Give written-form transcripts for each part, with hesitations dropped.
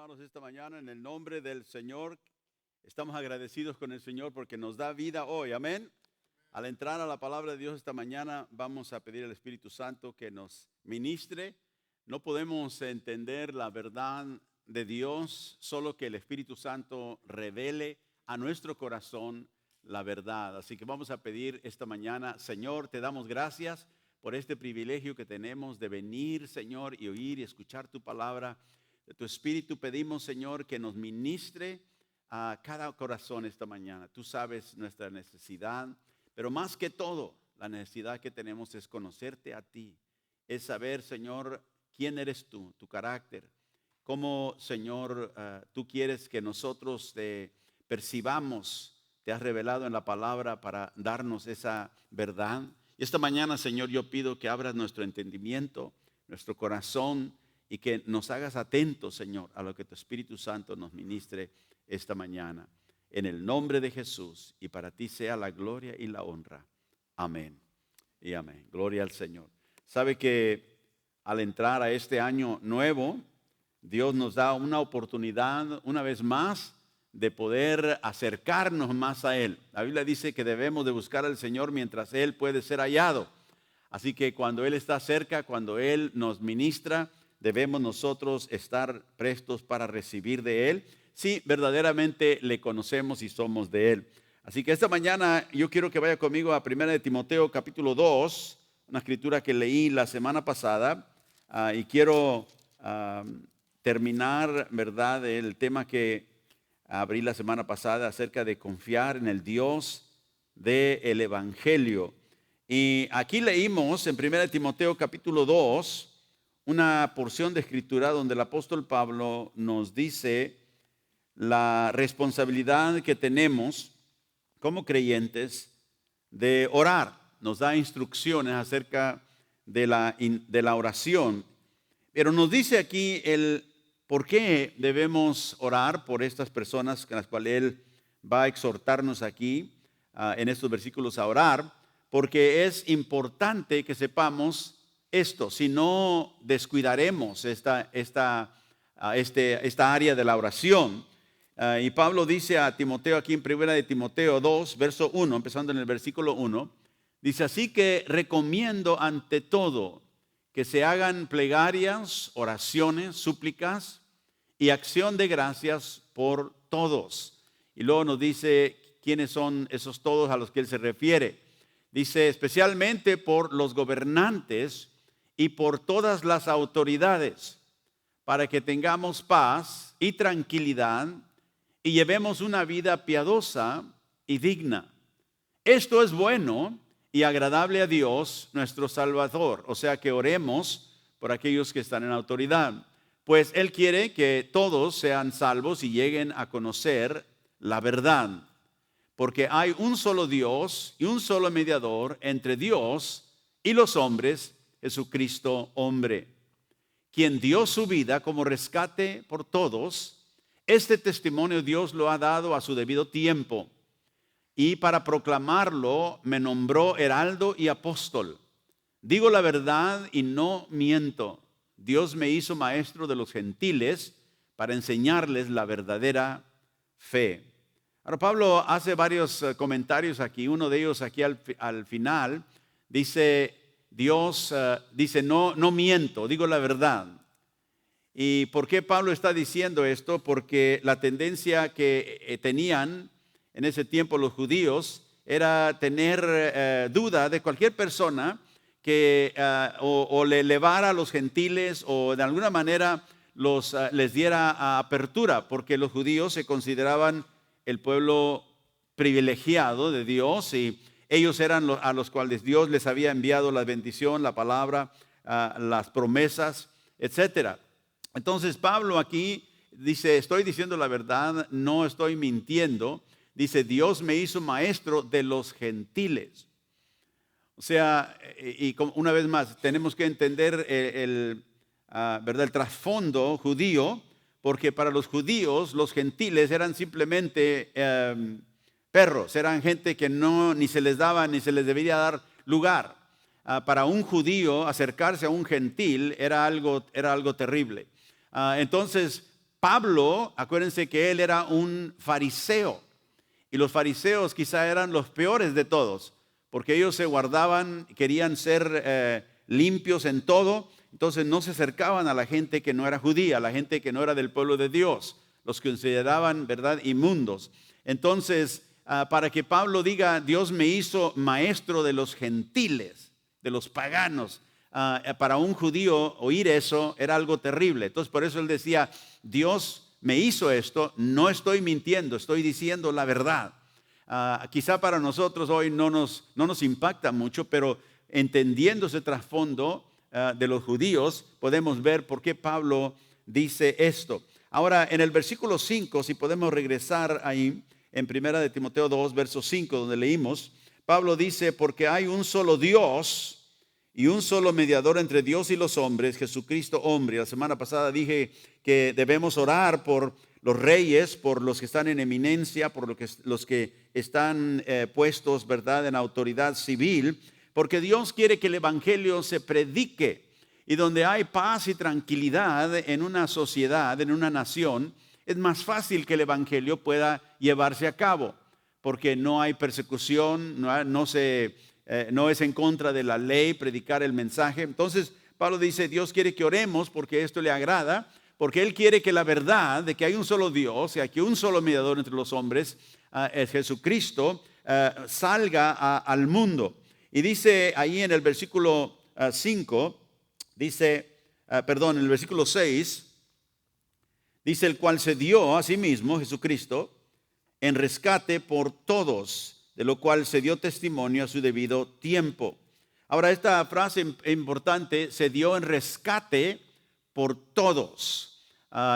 hermanos, esta mañana en el nombre del Señor. Estamos agradecidos con el Señor porque nos da vida hoy. Amén. Al entrar a la palabra de Dios esta mañana, vamos a pedir al Espíritu Santo que nos ministre. No podemos entender la verdad de Dios, solo que el Espíritu Santo revele a nuestro corazón la verdad. Así que vamos a pedir esta mañana, Señor, te damos gracias por este privilegio que tenemos de venir, Señor, y oír y escuchar tu palabra. De tu Espíritu pedimos, Señor, que nos ministre a cada corazón esta mañana. Tú sabes nuestra necesidad, pero más que todo, la necesidad que tenemos es conocerte a ti. Es saber, Señor, quién eres tú, tu carácter. Cómo, Señor, tú quieres que nosotros te percibamos. Te has revelado en la palabra para darnos esa verdad. Y esta mañana, Señor, yo pido que abras nuestro entendimiento, nuestro corazón, y que nos hagas atentos, Señor, a lo que tu Espíritu Santo nos ministre esta mañana. En el nombre de Jesús, y para ti sea la gloria y la honra. Amén y amén. Gloria al Señor. Sabe que al entrar a este año nuevo, Dios nos da una oportunidad, una vez más, de poder acercarnos más a Él. La Biblia dice que debemos de buscar al Señor mientras Él puede ser hallado. Así que cuando Él está cerca, cuando Él nos ministra, debemos nosotros estar prestos para recibir de Él, si verdaderamente le conocemos y somos de Él. Así que esta mañana yo quiero que vaya conmigo a 1 de Timoteo capítulo 2, una escritura que leí la semana pasada, y quiero terminar, ¿verdad?, el tema que abrí la semana pasada acerca de confiar en el Dios del Evangelio. Y aquí leímos en 1 de Timoteo capítulo 2, una porción de escritura donde el apóstol Pablo nos dice la responsabilidad que tenemos como creyentes de orar. Nos da instrucciones acerca de la oración. Pero nos dice aquí el por qué debemos orar por estas personas con las cuales él va a exhortarnos aquí en estos versículos a orar. Porque es importante que sepamos esto, si no descuidaremos esta área de la oración. Y Pablo dice a Timoteo aquí en 1 de Timoteo 2, verso 1, empezando en el versículo 1, dice: así que recomiendo ante todo que se hagan plegarias, oraciones, súplicas y acción de gracias por todos. Y luego nos dice quiénes son esos todos a los que él se refiere. Dice: especialmente por los gobernantes y por todas las autoridades, para que tengamos paz y tranquilidad y llevemos una vida piadosa y digna. Esto es bueno y agradable a Dios nuestro Salvador. O sea que oremos por aquellos que están en autoridad, pues Él quiere que todos sean salvos y lleguen a conocer la verdad. Porque hay un solo Dios y un solo mediador entre Dios y los hombres, Jesucristo hombre, quien dio su vida como rescate por todos. Este testimonio Dios lo ha dado a su debido tiempo, y para proclamarlo me nombró heraldo y apóstol. Digo la verdad y no miento. Dios me hizo maestro de los gentiles para enseñarles la verdadera fe. Ahora Pablo hace varios comentarios aquí. Uno de ellos aquí al final dice: Dios dice no miento, digo la verdad. ¿Y por qué Pablo está diciendo esto? Porque la tendencia que tenían en ese tiempo los judíos era tener duda de cualquier persona que o le elevara a los gentiles o de alguna manera les diera apertura, porque los judíos se consideraban el pueblo privilegiado de Dios, y ellos eran a los cuales Dios les había enviado la bendición, la palabra, las promesas, etcétera. Entonces Pablo aquí dice: estoy diciendo la verdad, no estoy mintiendo. Dice: Dios me hizo maestro de los gentiles. O sea, y una vez más, tenemos que entender ¿verdad?, el trasfondo judío, porque para los judíos los gentiles eran simplemente perros, eran gente que ni se les daba ni se les debería dar lugar. Para un judío acercarse a un gentil era algo terrible. Entonces Pablo, acuérdense que él era un fariseo. Y los fariseos quizá eran los peores de todos, porque ellos se guardaban, querían ser limpios en todo. Entonces no se acercaban a la gente que no era judía, a la gente que no era del pueblo de Dios. Los consideraban, ¿verdad?, inmundos. Entonces, para que Pablo diga, Dios me hizo maestro de los gentiles, de los paganos, para un judío oír eso era algo terrible. Entonces, por eso él decía, Dios me hizo esto, no estoy mintiendo, estoy diciendo la verdad. Quizá para nosotros hoy no nos impacta mucho, pero entendiendo ese trasfondo de los judíos, podemos ver por qué Pablo dice esto. Ahora, en el versículo 5, si podemos regresar ahí, en 1 de Timoteo 2, verso 5, donde leímos, Pablo dice, porque hay un solo Dios y un solo mediador entre Dios y los hombres, Jesucristo hombre. La semana pasada dije que debemos orar por los reyes, por los que están en eminencia, por los que están puestos, ¿verdad?, en autoridad civil, porque Dios quiere que el evangelio se predique. Y donde hay paz y tranquilidad en una sociedad, en una nación, es más fácil que el evangelio pueda llevarse a cabo, porque no hay persecución, no es en contra de la ley predicar el mensaje. Entonces Pablo dice, Dios quiere que oremos porque esto le agrada, porque Él quiere que la verdad de que hay un solo Dios y hay un solo mediador entre los hombres, es Jesucristo, salga al mundo. Y dice ahí en el versículo 5, en el versículo 6, dice, el cual se dio a sí mismo, Jesucristo, en rescate por todos, de lo cual se dio testimonio a su debido tiempo. Ahora, esta frase importante, se dio en rescate por todos.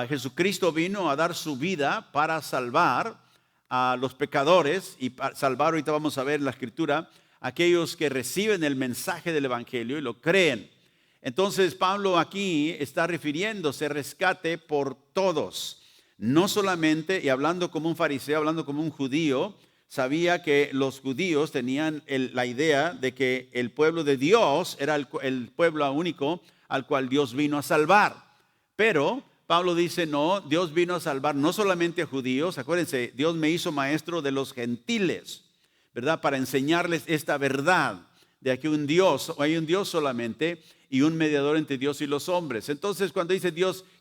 Jesucristo vino a dar su vida para salvar a los pecadores y para salvar, ahorita vamos a ver en la Escritura, aquellos que reciben el mensaje del Evangelio y lo creen. Entonces Pablo aquí está refiriéndose rescate por todos, no solamente, y hablando como un fariseo, hablando como un judío, sabía que los judíos tenían la idea de que el pueblo de Dios era el pueblo único al cual Dios vino a salvar. Pero Pablo dice, no, Dios vino a salvar no solamente a judíos, acuérdense, Dios me hizo maestro de los gentiles, ¿verdad? Para enseñarles esta verdad de que hay un Dios solamente y un mediador entre Dios y los hombres. Entonces, cuando dice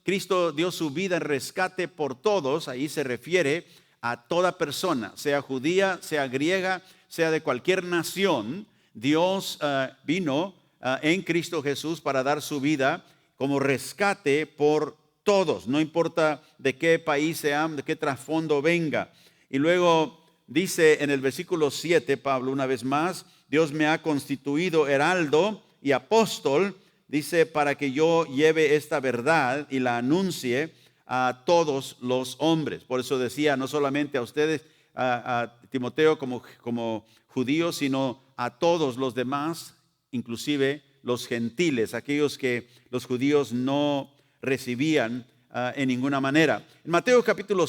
Cristo dio su vida en rescate por todos, ahí se refiere a toda persona, sea judía, sea griega, sea de cualquier nación. Dios vino en Cristo Jesús para dar su vida como rescate por todos, no importa de qué país sean, de qué trasfondo venga. Y luego dice en el versículo 7, Pablo, una vez más, Dios me ha constituido heraldo y apóstol, dice, para que yo lleve esta verdad y la anuncie a todos los hombres. Por eso decía, no solamente a ustedes, a Timoteo como judíos, sino a todos los demás, inclusive los gentiles, aquellos que los judíos no recibían en ninguna manera. En Mateo capítulo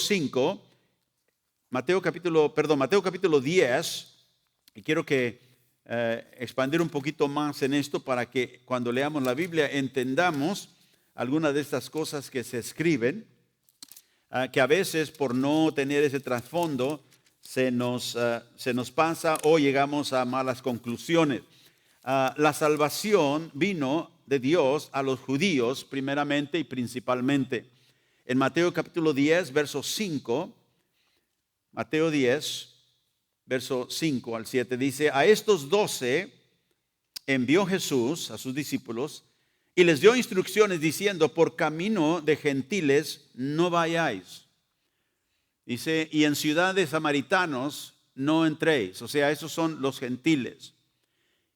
10, y quiero que expandir un poquito más en esto para que cuando leamos la Biblia entendamos algunas de estas cosas que se escriben, que a veces por no tener ese trasfondo se nos pasa o llegamos a malas conclusiones. La salvación vino de Dios a los judíos primeramente y principalmente. En Mateo capítulo 10, verso 5, Mateo 10, verso 5 al 7, dice, a estos 12 envió Jesús a sus discípulos y les dio instrucciones diciendo, por camino de gentiles no vayáis. Dice, y en ciudad de samaritanos no entréis. O sea, esos son los gentiles.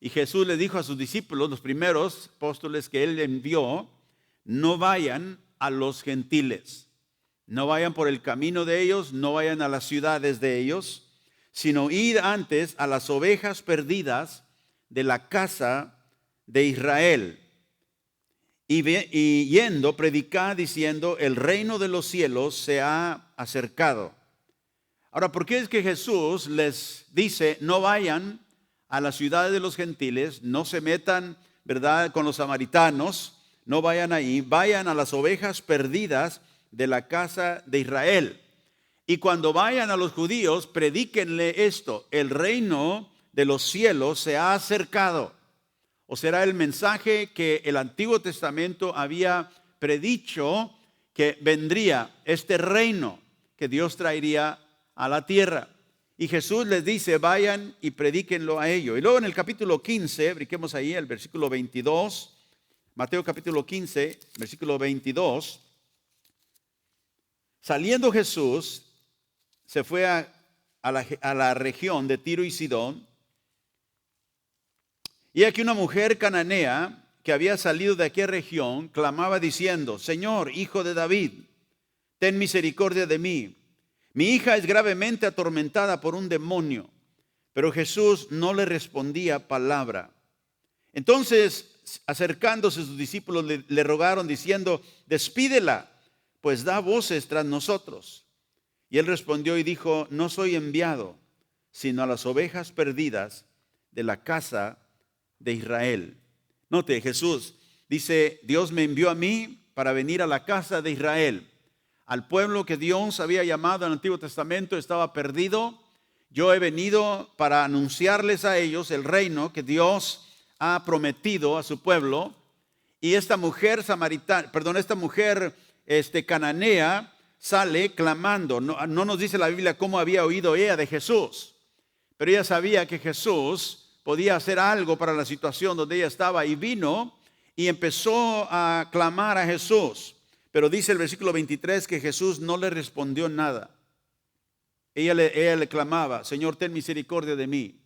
Y Jesús le dijo a sus discípulos, los primeros apóstoles que él envió, no vayan a los gentiles. No vayan por el camino de ellos, no vayan a las ciudades de ellos, sino id antes a las ovejas perdidas de la casa de Israel. Y yendo, predicad diciendo, el reino de los cielos se ha acercado. Ahora, ¿por qué es que Jesús les dice, no vayan a las ciudades de los gentiles, no se metan, ¿verdad?, con los samaritanos, no vayan ahí, vayan a las ovejas perdidas de la casa de Israel. Y cuando vayan a los judíos, predíquenle esto: el reino de los cielos se ha acercado. O será el mensaje que el Antiguo Testamento había predicho, que vendría este reino que Dios traería a la tierra. Y Jesús les dice: vayan y predíquenlo a ellos. Y luego en el capítulo 15, brinquemos ahí el versículo 22, Mateo capítulo 15, versículo 22. Saliendo Jesús, se fue a la región de Tiro y Sidón. Y aquí una mujer cananea que había salido de aquella región clamaba diciendo: Señor, hijo de David, ten misericordia de mí. Mi hija es gravemente atormentada por un demonio. Pero Jesús no le respondía palabra. Entonces, acercándose sus discípulos, le rogaron diciendo: despídela, pues da voces tras nosotros. Y él respondió y dijo: no soy enviado, sino a las ovejas perdidas de la casa de Israel. Note, Jesús dice: Dios me envió a mí para venir a la casa de Israel. Al pueblo que Dios había llamado en el Antiguo Testamento estaba perdido. Yo he venido para anunciarles a ellos el reino que Dios ha prometido a su pueblo. Y esta mujer cananea sale clamando. No nos dice la Biblia cómo había oído ella de Jesús, pero ella sabía que Jesús podía hacer algo para la situación donde ella estaba, y vino y empezó a clamar a Jesús. Pero dice el versículo 23 que Jesús no le respondió nada. Ella le clamaba: Señor, ten misericordia de mí.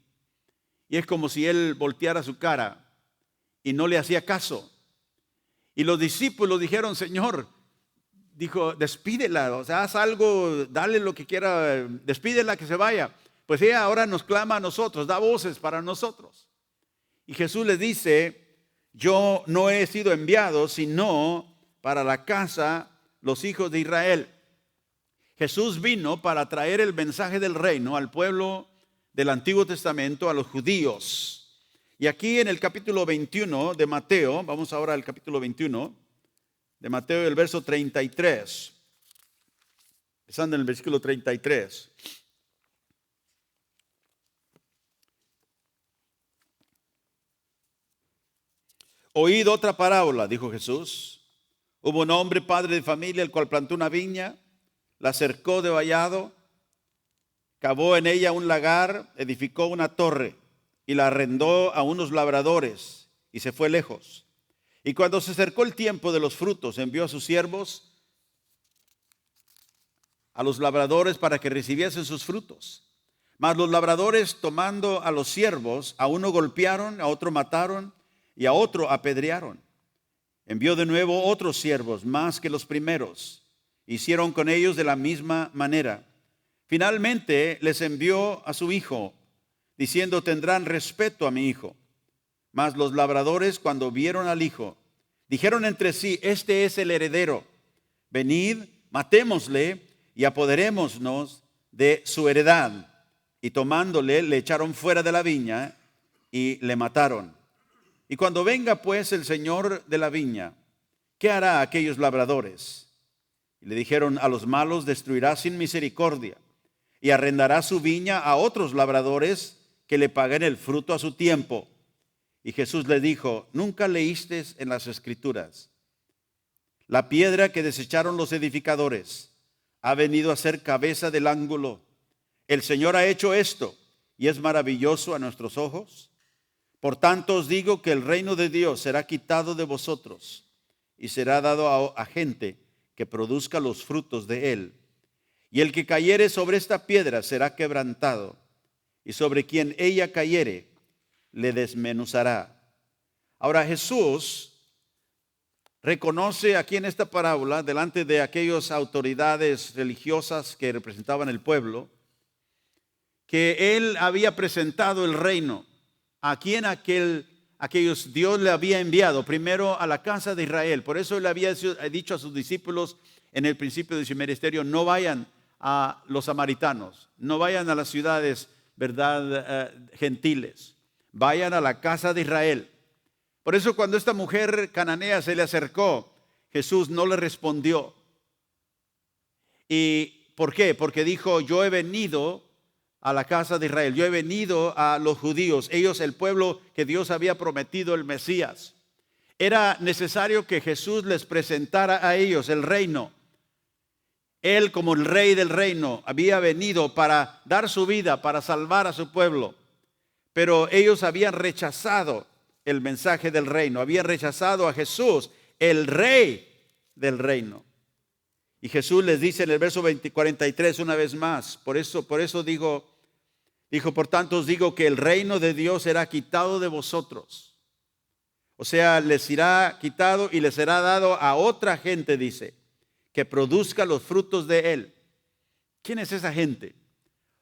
Y es como si él volteara su cara y no le hacía caso. Y los discípulos dijeron: Señor, dijo, despídela, o sea, haz algo, dale lo que quiera, despídela que se vaya. Pues ella ahora nos clama a nosotros, da voces para nosotros. Y Jesús les dice: yo no he sido enviado sino para la casa, los hijos de Israel. Jesús vino para traer el mensaje del reino al pueblo del Antiguo Testamento, a los judíos. Y aquí en el capítulo 21 de Mateo, vamos ahora al capítulo 21 de Mateo, el verso 33, empezando en el versículo 33. Oíd otra parábola, dijo Jesús. Hubo un hombre, padre de familia, el cual plantó una viña, la cercó de vallado, cavó en ella un lagar, edificó una torre y la arrendó a unos labradores y se fue lejos. Y cuando se acercó el tiempo de los frutos, envió a sus siervos, a los labradores, para que recibiesen sus frutos. Mas los labradores, tomando a los siervos, a uno golpearon, a otro mataron y a otro apedrearon. Envió de nuevo otros siervos, más que los primeros. Hicieron con ellos de la misma manera. Finalmente les envió a su hijo, diciendo: tendrán respeto a mi hijo. Mas los labradores, cuando vieron al hijo, dijeron entre sí: este es el heredero. Venid, matémosle y apoderémonos de su heredad. Y tomándole, le echaron fuera de la viña y le mataron. Y cuando venga pues el señor de la viña, ¿qué hará a aquellos labradores? Y le dijeron: a los malos destruirá sin misericordia, y arrendará su viña a otros labradores que le paguen el fruto a su tiempo. Y Jesús le dijo: ¿nunca leísteis en las Escrituras? La piedra que desecharon los edificadores ha venido a ser cabeza del ángulo. El Señor ha hecho esto, y es maravilloso a nuestros ojos. Por tanto os digo que el reino de Dios será quitado de vosotros y será dado a gente que produzca los frutos de él. Y el que cayere sobre esta piedra será quebrantado, y sobre quien ella cayere le desmenuzará. Ahora Jesús reconoce aquí en esta parábola, delante de aquellas autoridades religiosas que representaban el pueblo, que él había presentado el reino. ¿A quién? Aquellos Dios le había enviado primero a la casa de Israel. Por eso él había dicho a sus discípulos en el principio de su ministerio: no vayan a los samaritanos, no vayan a las ciudades, ¿verdad?, gentiles, vayan a la casa de Israel. Por eso cuando esta mujer cananea se le acercó, Jesús no le respondió. ¿Y por qué? Porque dijo, yo he venido a la casa de Israel, yo he venido a los judíos, ellos el pueblo que Dios había prometido, el Mesías. Era necesario que Jesús les presentara a ellos el reino. Él, como el rey del reino, había venido para dar su vida, para salvar a su pueblo. Pero ellos habían rechazado el mensaje del reino, habían rechazado a Jesús, el rey del reino. Y Jesús les dice en el verso 43 una vez más, por eso dijo, por tanto os digo que el reino de Dios será quitado de vosotros. O sea, les será quitado y les será dado a otra gente, dice, que produzca los frutos de él. ¿Quién es esa gente?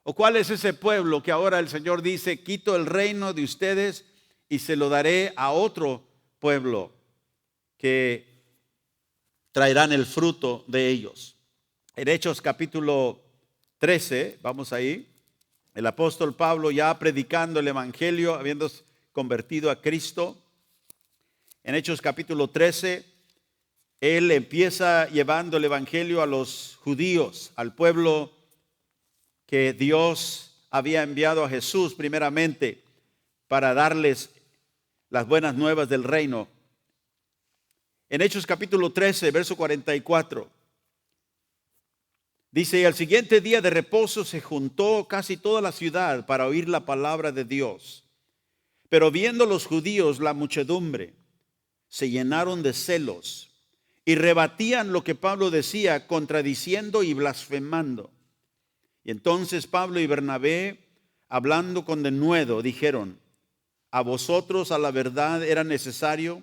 ¿O cuál es ese pueblo que ahora el Señor dice, quito el reino de ustedes y se lo daré a otro pueblo que traerán el fruto de ellos? En Hechos capítulo 13, vamos ahí, el apóstol Pablo ya predicando el evangelio, habiendo convertido a Cristo. En Hechos capítulo 13, él empieza llevando el evangelio a los judíos, al pueblo que Dios había enviado a Jesús primeramente para darles las buenas nuevas del reino. En Hechos capítulo 13, verso 44, dice, y al siguiente día de reposo se juntó casi toda la ciudad para oír la palabra de Dios. Pero viendo los judíos la muchedumbre, se llenaron de celos y rebatían lo que Pablo decía, contradiciendo y blasfemando. Y entonces Pablo y Bernabé, hablando con denuedo, dijeron, a vosotros a la verdad era necesario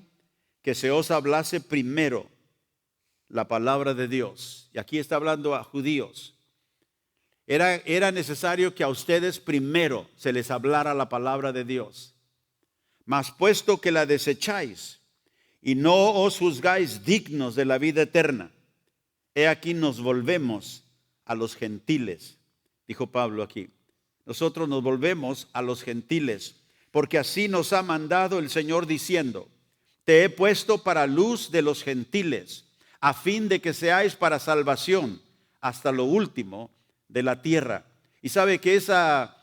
que se os hablase primero la palabra de Dios. Y aquí está hablando a judíos. Era necesario que a ustedes primero se les hablara la palabra de Dios. Mas puesto que la desecháis y no os juzgáis dignos de la vida eterna, he aquí nos volvemos a los gentiles, dijo Pablo aquí. Nosotros nos volvemos a los gentiles, porque así nos ha mandado el Señor diciendo, te he puesto para luz de los gentiles, a fin de que seáis para salvación hasta lo último de la tierra. Y sabe que esa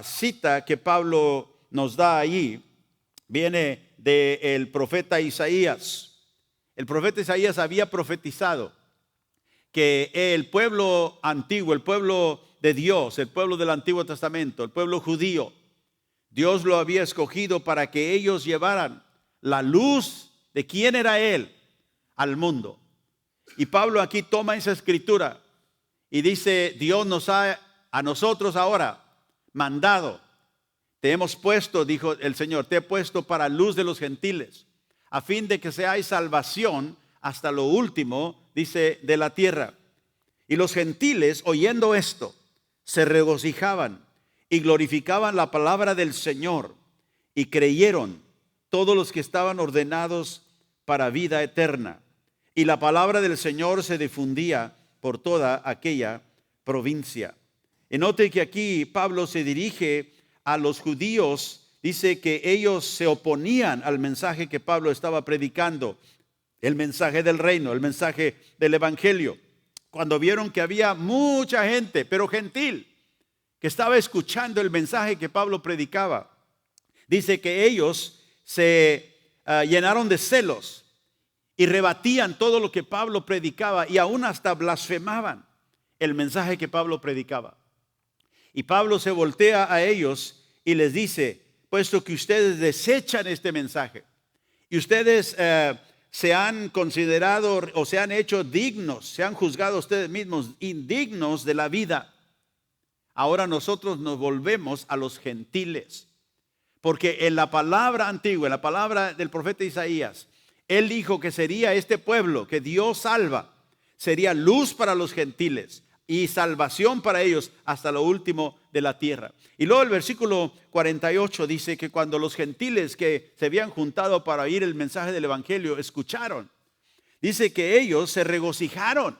cita que Pablo nos da allí viene del profeta Isaías. El profeta Isaías había profetizado que el pueblo antiguo, el pueblo de Dios, el pueblo del Antiguo Testamento, el pueblo judío, Dios lo había escogido para que ellos llevaran la luz de quién era Él al mundo. Y Pablo aquí toma esa escritura y dice, Dios nos ha a nosotros ahora mandado. Te hemos puesto, dijo el Señor, te he puesto para luz de los gentiles, a fin de que seáis salvación hasta lo último, dice, de la tierra. Y los gentiles, oyendo esto, se regocijaban y glorificaban la palabra del Señor, y creyeron todos los que estaban ordenados para vida eterna. Y la palabra del Señor se difundía por toda aquella provincia. Y note que aquí Pablo se dirige a los judíos, dice que ellos se oponían al mensaje que Pablo estaba predicando, el mensaje del reino, el mensaje del evangelio. Cuando vieron que había mucha gente, pero gentil, que estaba escuchando el mensaje que Pablo predicaba, dice que ellos se llenaron de celos y rebatían todo lo que Pablo predicaba y aún hasta blasfemaban el mensaje que Pablo predicaba. Y Pablo se voltea a ellos y les dice, puesto que ustedes desechan este mensaje y ustedes se han considerado o se han hecho dignos, se han juzgado ustedes mismos indignos de la vida, ahora nosotros nos volvemos a los gentiles. Porque en la palabra antigua, en la palabra del profeta Isaías, él dijo que sería este pueblo que Dios salva, sería luz para los gentiles y salvación para ellos hasta lo último de la tierra. Y luego el versículo 48 dice que cuando los gentiles que se habían juntado para oír el mensaje del evangelio escucharon, dice que ellos se regocijaron.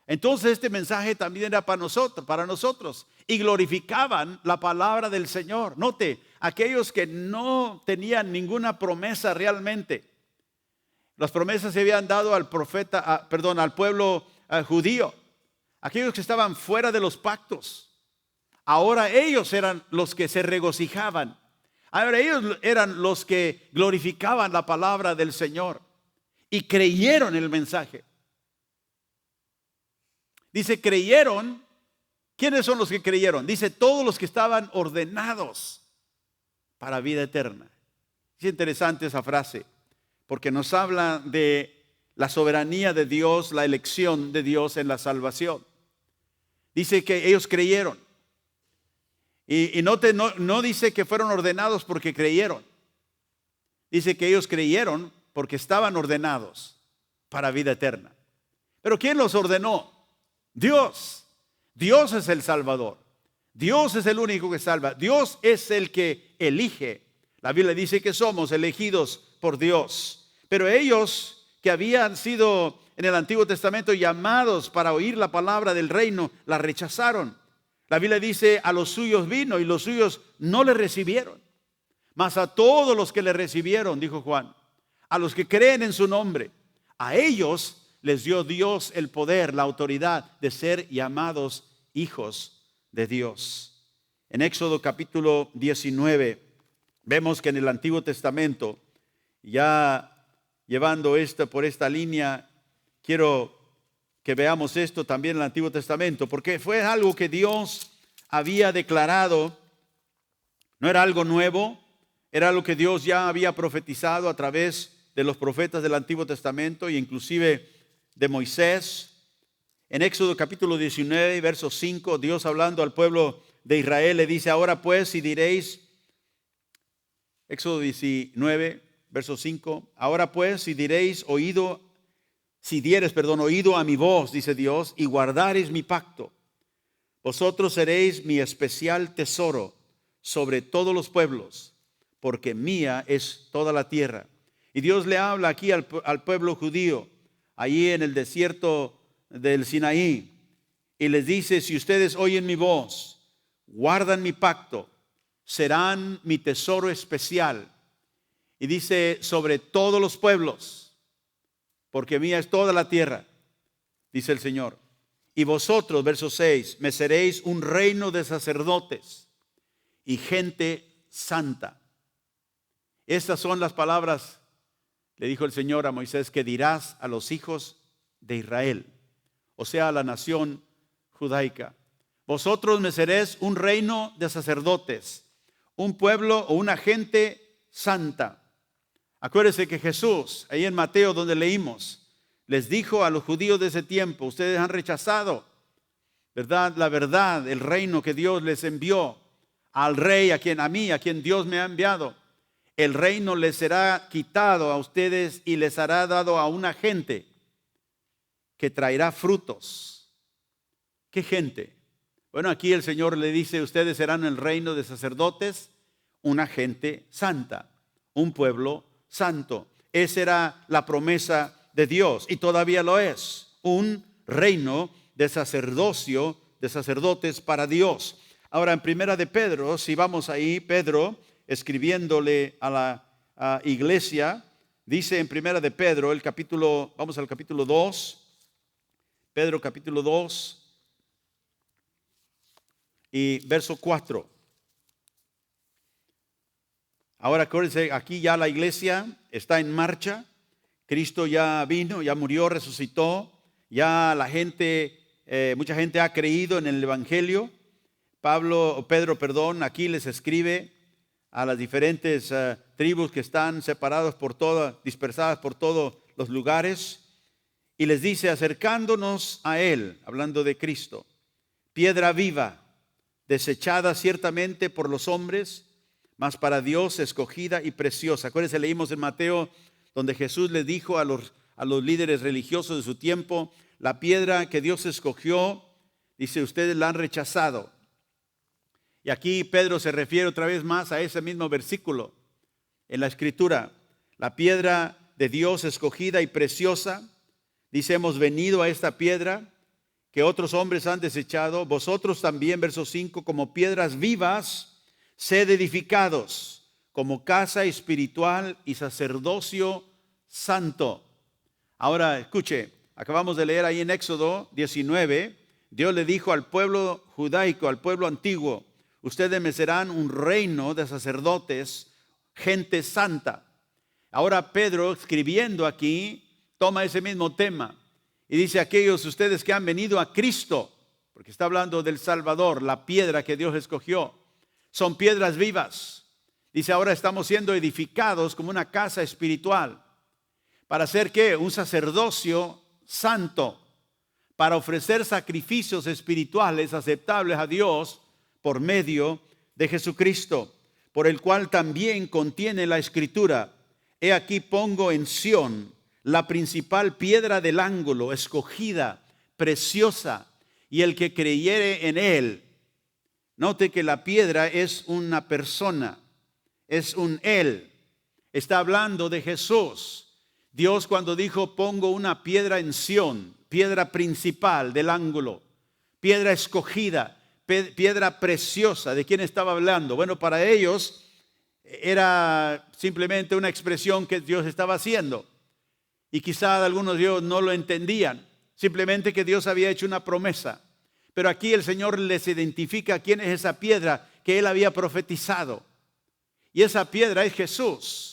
Entonces este mensaje también era para nosotros y glorificaban la palabra del Señor. Note, aquellos que no tenían ninguna promesa realmente, las promesas se habían dado al pueblo judío. aquellos que estaban fuera de los pactos. Ahora ellos eran los que se regocijaban. Ahora ellos eran los que glorificaban la palabra del Señor y creyeron el mensaje. Dice, creyeron. ¿Quiénes son los que creyeron? Dice, todos los que estaban ordenados para vida eterna. Es interesante esa frase, porque nos habla de la soberanía de Dios, la elección de Dios en la salvación. Dice que ellos creyeron. Y no dice que fueron ordenados porque creyeron. Dice que ellos creyeron porque estaban ordenados para vida eterna. Pero ¿quién los ordenó? Dios. Dios es el Salvador. Dios es el único que salva. Dios es el que elige. La Biblia dice que somos elegidos por Dios. Pero ellos que habían sido en el Antiguo Testamento llamados para oír la palabra del reino, la rechazaron. La Biblia dice, a los suyos vino y los suyos no le recibieron. Mas a todos los que le recibieron, dijo Juan, a los que creen en su nombre, a ellos les dio Dios el poder, la autoridad de ser llamados hijos de Dios. En Éxodo capítulo 19, vemos que en el Antiguo Testamento, ya llevando esto por esta línea, quiero que veamos esto también en el Antiguo Testamento, porque fue algo que Dios había declarado, no era algo nuevo, era algo que Dios ya había profetizado a través de los profetas del Antiguo Testamento e inclusive de Moisés. En Éxodo capítulo 19, verso 5, Dios hablando al pueblo de Israel le dice, ahora pues si diréis, Éxodo 19, verso 5, ahora pues si dieres oído a mi voz, dice Dios, y guardareis mi pacto, vosotros seréis mi especial tesoro sobre todos los pueblos, porque mía es toda la tierra. Y Dios le habla aquí al pueblo judío, allí en el desierto del Sinaí, y les dice, si ustedes oyen mi voz, guardan mi pacto, serán mi tesoro especial. Y dice, sobre todos los pueblos, porque mía es toda la tierra, dice el Señor. Y vosotros, verso 6, me seréis un reino de sacerdotes y gente santa. Estas son las palabras, le dijo el Señor a Moisés, que dirás a los hijos de Israel, o sea, a la nación judaica. Vosotros me seréis un reino de sacerdotes, un pueblo o una gente santa. Acuérdense que Jesús, ahí en Mateo donde leímos, les dijo a los judíos de ese tiempo, ustedes han rechazado, ¿verdad? La verdad, el reino que Dios les envió al rey, a quien Dios me ha enviado. El reino les será quitado a ustedes y les hará dado a una gente que traerá frutos. ¿Qué gente? Bueno, aquí el Señor le dice, ustedes serán el reino de sacerdotes, una gente santa, un pueblo santo. Esa era la promesa de Dios y todavía lo es, un reino de sacerdocio, de sacerdotes para Dios. Ahora en Primera de Pedro, si vamos ahí, Pedro escribiéndole a la iglesia, dice en Primera de Pedro, vamos al capítulo 2, Pedro capítulo 2 y verso 4. Ahora acuérdense, aquí ya la iglesia está en marcha. Cristo ya vino, ya murió, resucitó. Ya la gente, mucha gente ha creído en el Evangelio. Pedro, aquí les escribe a las diferentes tribus que están dispersadas por todos los lugares. Y les dice, acercándonos a Él, hablando de Cristo, piedra viva, desechada ciertamente por los hombres, mas para Dios escogida y preciosa. Acuérdense, leímos en Mateo, donde Jesús le dijo a los líderes religiosos de su tiempo, la piedra que Dios escogió, dice, ustedes la han rechazado. Y aquí Pedro se refiere otra vez más a ese mismo versículo en la Escritura. La piedra de Dios escogida y preciosa, dice, hemos venido a esta piedra que otros hombres han desechado, vosotros también, verso 5, como piedras vivas, sed edificados como casa espiritual y sacerdocio santo. Ahora, escuche, acabamos de leer ahí en Éxodo 19, Dios le dijo al pueblo judaico, al pueblo antiguo: ustedes me serán un reino de sacerdotes, gente santa. Ahora Pedro, escribiendo aquí, toma ese mismo tema y dice: aquellos ustedes que han venido a Cristo, porque está hablando del Salvador, la piedra que Dios escogió, son piedras vivas. Dice: ahora estamos siendo edificados como una casa espiritual. ¿Para hacer qué? Un sacerdocio santo, para ofrecer sacrificios espirituales aceptables a Dios por medio de Jesucristo, por el cual también contiene la Escritura: he aquí pongo en Sión la principal piedra del ángulo, escogida, preciosa, y el que creyere en él. Note que la piedra es una persona, es un él. Está hablando de Jesús. Dios, cuando dijo: pongo una piedra en Sión, piedra principal del ángulo, piedra escogida, piedra preciosa, ¿de quién estaba hablando? Bueno, para ellos era simplemente una expresión que Dios estaba haciendo. Y quizá algunos de ellos no lo entendían, simplemente que Dios había hecho una promesa. Pero aquí el Señor les identifica quién es esa piedra que Él había profetizado. Y esa piedra es Jesús.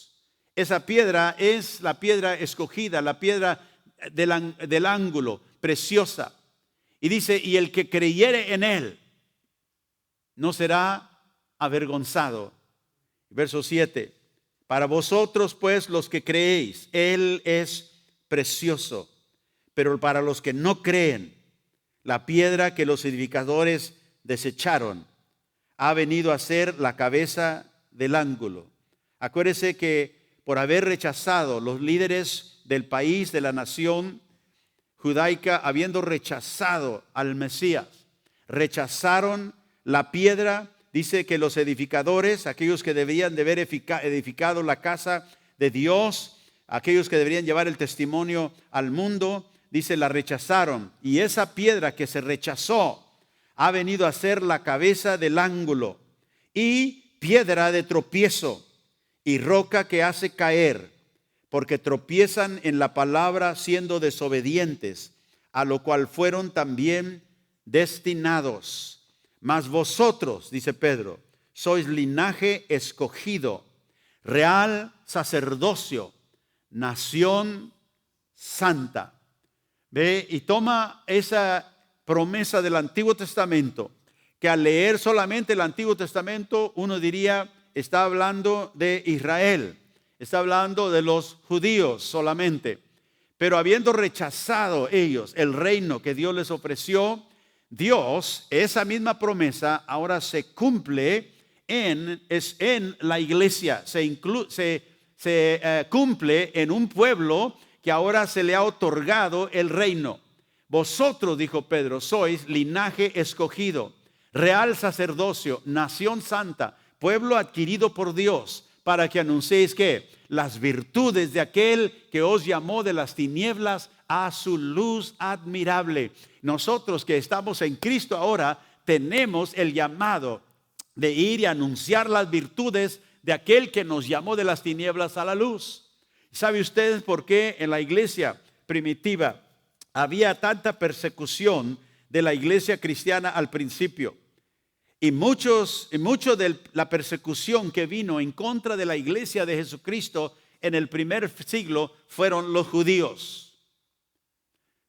Esa piedra es la piedra escogida, la piedra del ángulo, preciosa. Y dice: y el que creyere en Él no será avergonzado. Verso 7. Para vosotros pues los que creéis, Él es precioso. Pero para los que no creen, la piedra que los edificadores desecharon ha venido a ser la cabeza del ángulo. Acuérdese que por haber rechazado los líderes del país, de la nación judaica, habiendo rechazado al Mesías, rechazaron la piedra. Dice que los edificadores, aquellos que deberían de haber edificado la casa de Dios, aquellos que deberían llevar el testimonio al mundo, dice, la rechazaron. Y esa piedra que se rechazó ha venido a ser la cabeza del ángulo y piedra de tropiezo y roca que hace caer, porque tropiezan en la palabra siendo desobedientes, a lo cual fueron también destinados. Mas vosotros, dice Pedro, sois linaje escogido, real sacerdocio, nación santa. Ve y toma esa promesa del Antiguo Testamento, que al leer solamente el Antiguo Testamento uno diría: está hablando de Israel, está hablando de los judíos solamente. Pero habiendo rechazado ellos el reino que Dios les ofreció, Dios, esa misma promesa ahora se cumple en la iglesia, se cumple en un pueblo que ahora se le ha otorgado el reino. Vosotros, dijo Pedro, sois linaje escogido, real sacerdocio, nación santa, pueblo adquirido por Dios, para que anunciéis ¿qué? Las virtudes de aquel que os llamó de las tinieblas a su luz admirable. Nosotros que estamos en Cristo ahora tenemos el llamado de ir y anunciar las virtudes de aquel que nos llamó de las tinieblas a la luz. ¿Sabe usted por qué en la iglesia primitiva había tanta persecución de la iglesia cristiana al principio? Y mucho de la persecución que vino en contra de la iglesia de Jesucristo en el primer siglo fueron los judíos.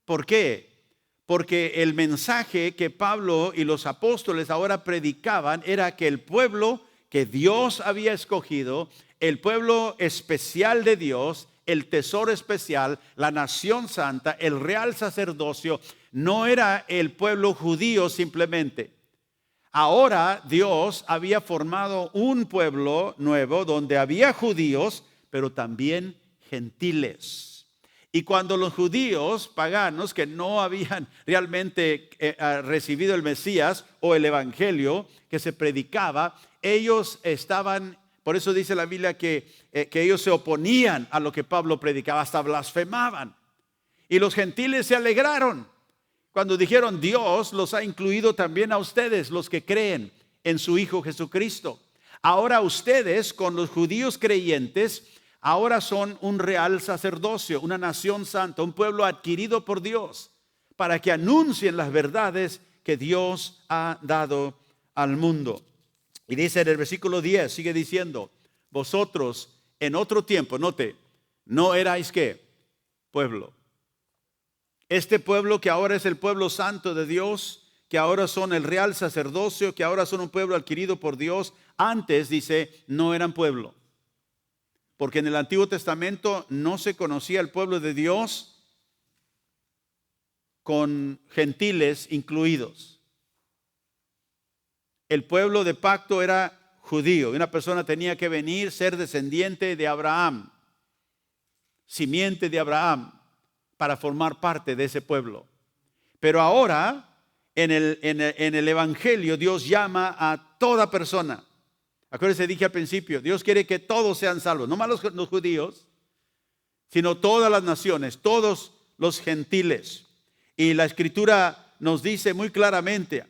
¿Por qué? Porque el mensaje que Pablo y los apóstoles ahora predicaban era que el pueblo que Dios había escogido, el pueblo especial de Dios, el tesoro especial, la nación santa, el real sacerdocio, no era el pueblo judío simplemente. Ahora Dios había formado un pueblo nuevo donde había judíos, pero también gentiles. Y cuando los judíos paganos que no habían realmente recibido el Mesías o el Evangelio que se predicaba, ellos estaban, por eso dice la Biblia que ellos se oponían a lo que Pablo predicaba, hasta blasfemaban. Y los gentiles se alegraron cuando dijeron: Dios los ha incluido también a ustedes, los que creen en su Hijo Jesucristo. Ahora ustedes, con los judíos creyentes, ahora son un real sacerdocio, una nación santa, un pueblo adquirido por Dios, para que anuncien las verdades que Dios ha dado al mundo. Y dice en el versículo 10, sigue diciendo, vosotros en otro tiempo, note, no erais ¿qué? Pueblo. Este pueblo que ahora es el pueblo santo de Dios, que ahora son el real sacerdocio, que ahora son un pueblo adquirido por Dios, antes, dice, no eran pueblo. Porque en el Antiguo Testamento no se conocía el pueblo de Dios con gentiles incluidos. El pueblo de pacto era judío. Una persona tenía que venir, ser descendiente de Abraham, simiente de Abraham, para formar parte de ese pueblo. Pero ahora, en el Evangelio, Dios llama a toda persona. Acuérdense, dije al principio, Dios quiere que todos sean salvos, no más los judíos, sino todas las naciones, todos los gentiles. Y la Escritura nos dice muy claramente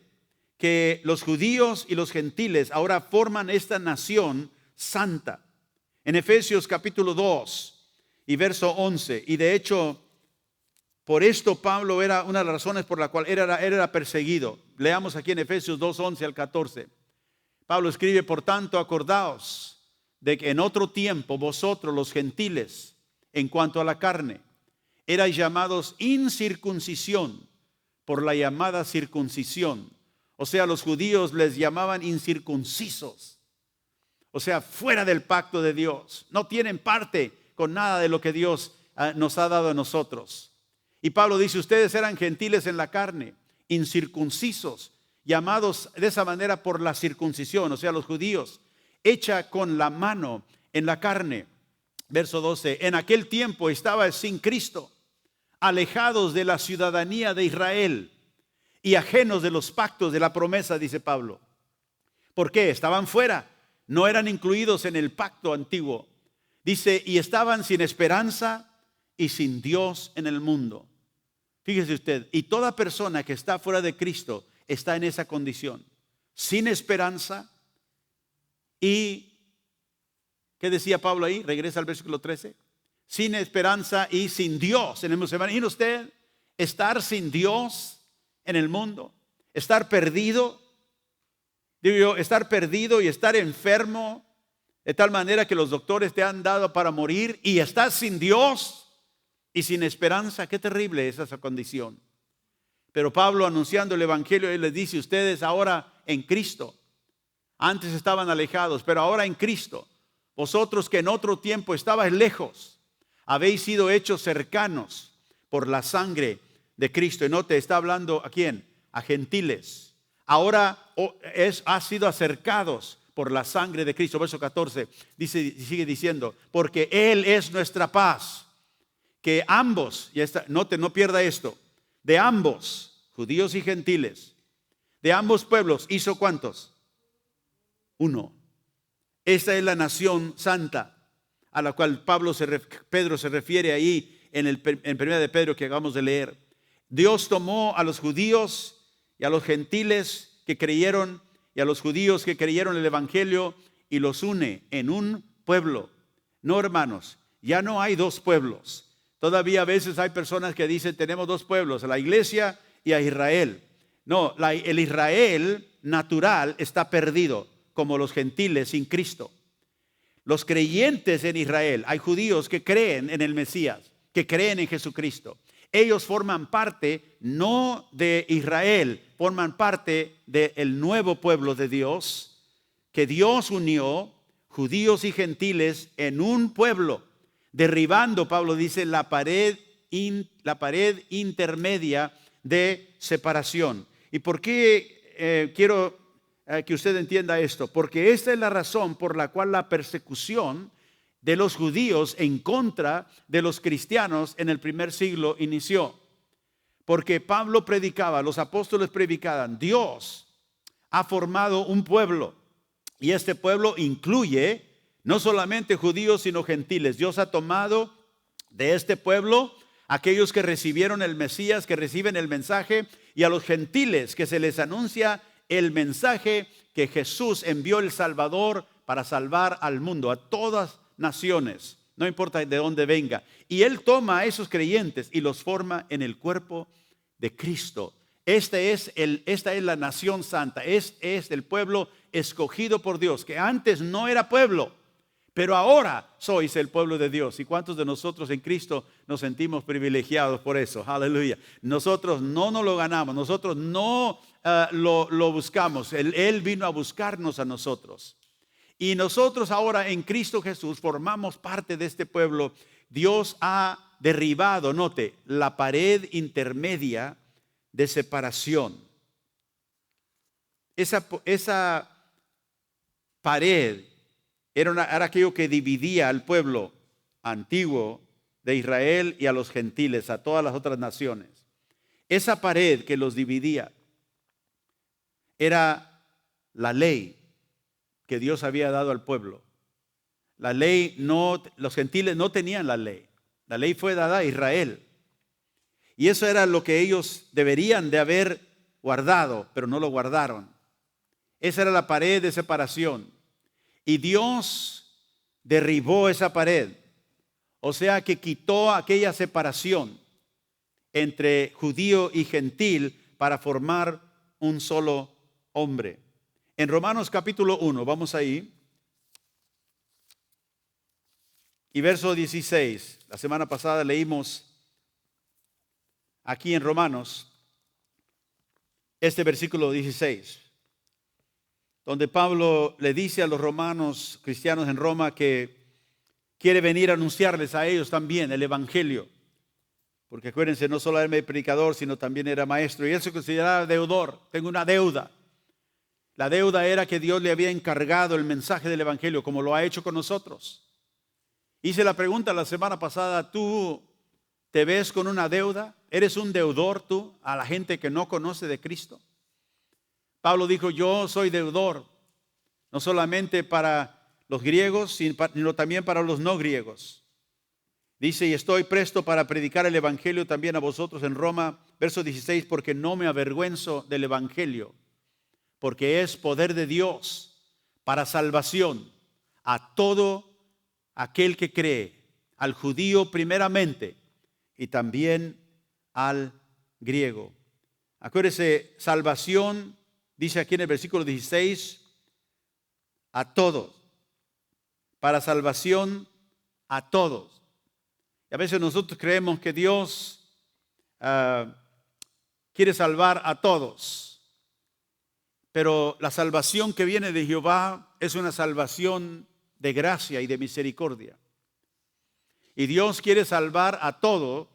que los judíos y los gentiles ahora forman esta nación santa. En Efesios capítulo 2 y verso 11, y de hecho, por esto Pablo era una de las razones por la cual él era perseguido. Leamos aquí en Efesios 2, 11 al 14. Pablo escribe, por tanto, acordaos de que en otro tiempo vosotros los gentiles, en cuanto a la carne, erais llamados incircuncisión por la llamada circuncisión. O sea, los judíos les llamaban incircuncisos. O sea, fuera del pacto de Dios. No tienen parte con nada de lo que Dios nos ha dado a nosotros. Y Pablo dice, ustedes eran gentiles en la carne, incircuncisos, llamados de esa manera por la circuncisión, o sea, los judíos, hecha con la mano en la carne. Verso 12, en aquel tiempo estaba sin Cristo, alejados de la ciudadanía de Israel y ajenos de los pactos de la promesa, dice Pablo. ¿Por qué? Estaban fuera, no eran incluidos en el pacto antiguo. Dice, y estaban sin esperanza y sin Dios en el mundo. Fíjese usted, y toda persona que está fuera de Cristo está en esa condición, sin esperanza y, ¿qué decía Pablo ahí? Regresa al versículo 13. Sin esperanza y sin Dios. ¿Imagina usted estar sin Dios en el mundo? Estar perdido. Digo yo, estar perdido y estar enfermo de tal manera que los doctores te han dado para morir y estás sin Dios y sin esperanza. Qué terrible es esa condición. Pero Pablo, anunciando el Evangelio, él les dice, ustedes ahora en Cristo, antes estaban alejados, pero ahora en Cristo, vosotros que en otro tiempo estabais lejos, habéis sido hechos cercanos por la sangre de Cristo. Y note, está hablando ¿a quién? A gentiles. Ahora ha sido acercados por la sangre de Cristo. Verso 14, sigue diciendo, porque Él es nuestra paz, que ambos, note, no pierda esto, de ambos, judíos y gentiles, de ambos pueblos, ¿hizo cuántos? Uno. Esta es la nación santa a la cual Pedro se refiere ahí en 1 de Pedro que acabamos de leer. Dios tomó a los judíos y a los gentiles que creyeron y a los judíos que creyeron el Evangelio y los une en un pueblo. No, hermanos, ya no hay dos pueblos. Todavía a veces hay personas que dicen tenemos dos pueblos, a la iglesia y a Israel. No, el Israel natural está perdido, como los gentiles sin Cristo. Los creyentes en Israel, hay judíos que creen en el Mesías, que creen en Jesucristo. Ellos forman parte no de Israel, forman parte del nuevo pueblo de Dios, que Dios unió, judíos y gentiles, en un pueblo, derribando, Pablo dice, la pared intermedia de separación. ¿Y por qué quiero que usted entienda esto? Porque esta es la razón por la cual la persecución de los judíos en contra de los cristianos en el primer siglo inició. Porque Pablo predicaba, los apóstoles predicaban, Dios ha formado un pueblo y este pueblo incluye no solamente judíos sino gentiles. Dios ha tomado de este pueblo aquellos que recibieron el Mesías, que reciben el mensaje, y a los gentiles que se les anuncia el mensaje que Jesús envió el Salvador para salvar al mundo, a todas naciones, no importa de dónde venga. Y Él toma a esos creyentes y los forma en el cuerpo de Cristo. Esta es la nación santa, es el pueblo escogido por Dios, que antes no era pueblo, pero ahora sois el pueblo de Dios. ¿Y cuántos de nosotros en Cristo nos sentimos privilegiados por eso? Aleluya. Nosotros no nos lo ganamos, nosotros no lo buscamos. Él vino a buscarnos a nosotros. Y nosotros ahora en Cristo Jesús formamos parte de este pueblo. Dios ha derribado, note, la pared intermedia de separación. Esa pared era aquello que dividía al pueblo antiguo de Israel y a los gentiles, a todas las otras naciones. Esa pared que los dividía era la ley que Dios había dado al pueblo. La ley los gentiles no tenían la ley. La ley fue dada a Israel. Y eso era lo que ellos deberían de haber guardado, pero no lo guardaron. Esa era la pared de separación. Y Dios derribó esa pared. O sea que quitó aquella separación entre judío y gentil para formar un solo hombre. En Romanos capítulo 1, vamos ahí. Y verso 16, la semana pasada leímos aquí en Romanos este versículo 16, donde Pablo le dice a los romanos cristianos en Roma que quiere venir a anunciarles a ellos también el evangelio. Porque acuérdense, no solo era predicador, sino también era maestro. Y él se consideraba deudor. Tengo una deuda. La deuda era que Dios le había encargado el mensaje del evangelio, como lo ha hecho con nosotros. Hice la pregunta la semana pasada, ¿tú te ves con una deuda? ¿Eres un deudor tú a la gente que no conoce de Cristo? Pablo dijo, yo soy deudor, no solamente para los griegos, sino también para los no griegos. Dice, y estoy presto para predicar el evangelio también a vosotros en Roma, verso 16, porque no me avergüenzo del evangelio, porque es poder de Dios para salvación a todo aquel que cree, al judío primeramente y también al griego. Acuérdese, salvación, dice aquí en el versículo 16, a todos, para salvación a todos. Y a veces nosotros creemos que Dios quiere salvar a todos. Pero la salvación que viene de Jehová es una salvación de gracia y de misericordia. Y Dios quiere salvar a todo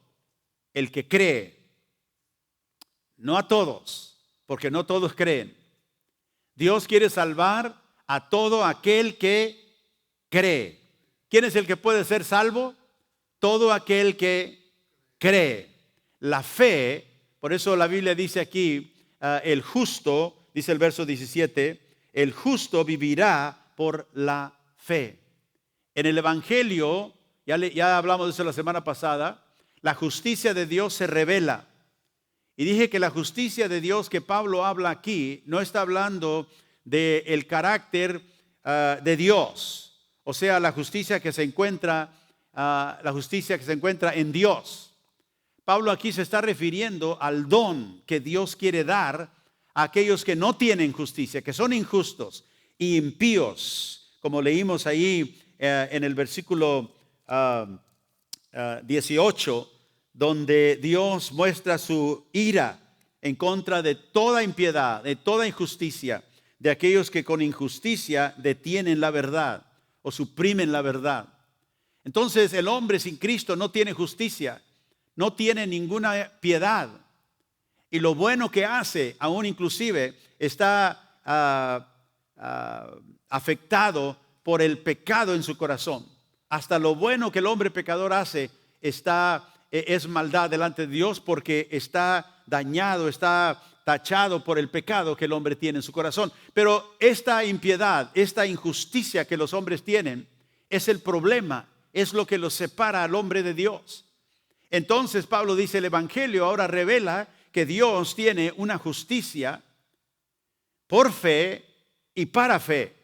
el que cree. No a todos, porque no todos creen. Dios quiere salvar a todo aquel que cree. ¿Quién es el que puede ser salvo? Todo aquel que cree. La fe, por eso la Biblia dice aquí, el justo, dice el verso 17, el justo vivirá por la fe. En el evangelio, ya hablamos de eso la semana pasada, la justicia de Dios se revela. Y dije que la justicia de Dios que Pablo habla aquí no está hablando del carácter de Dios, o sea, la justicia que se encuentra en Dios. Pablo aquí se está refiriendo al don que Dios quiere dar a aquellos que no tienen justicia, que son injustos y impíos, como leímos ahí en el versículo 18, donde Dios muestra su ira en contra de toda impiedad, de toda injusticia, de aquellos que con injusticia detienen la verdad o suprimen la verdad. Entonces el hombre sin Cristo no tiene justicia, no tiene ninguna piedad. Y lo bueno que hace, aún inclusive, está afectado por el pecado en su corazón. Hasta lo bueno que el hombre pecador hace es maldad delante de Dios, porque está dañado, está tachado por el pecado que el hombre tiene en su corazón. Pero esta impiedad, esta injusticia que los hombres tienen, es el problema, es lo que los separa al hombre de Dios. Entonces Pablo dice, el evangelio ahora revela que Dios tiene una justicia por fe y para fe.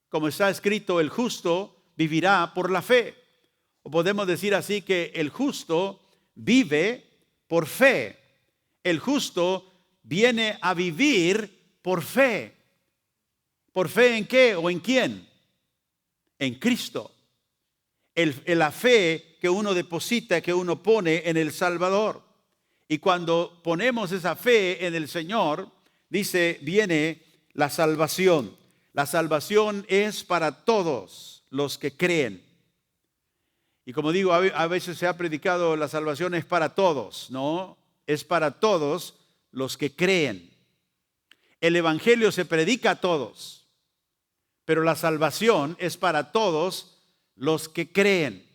Como está escrito, el justo vivirá por la fe. O podemos decir así, que el justo vive por fe. el justo viene a vivir por fe. ¿Por fe en qué o en quién? En Cristo. La fe que uno deposita, que uno pone en el Salvador. Y cuando ponemos esa fe en el Señor, dice, viene la salvación. La salvación es para todos los que creen. Y como digo, a veces se ha predicado la salvación es para todos, ¿no? Es para todos los que creen. El Evangelio se predica a todos, pero la salvación es para todos los que creen.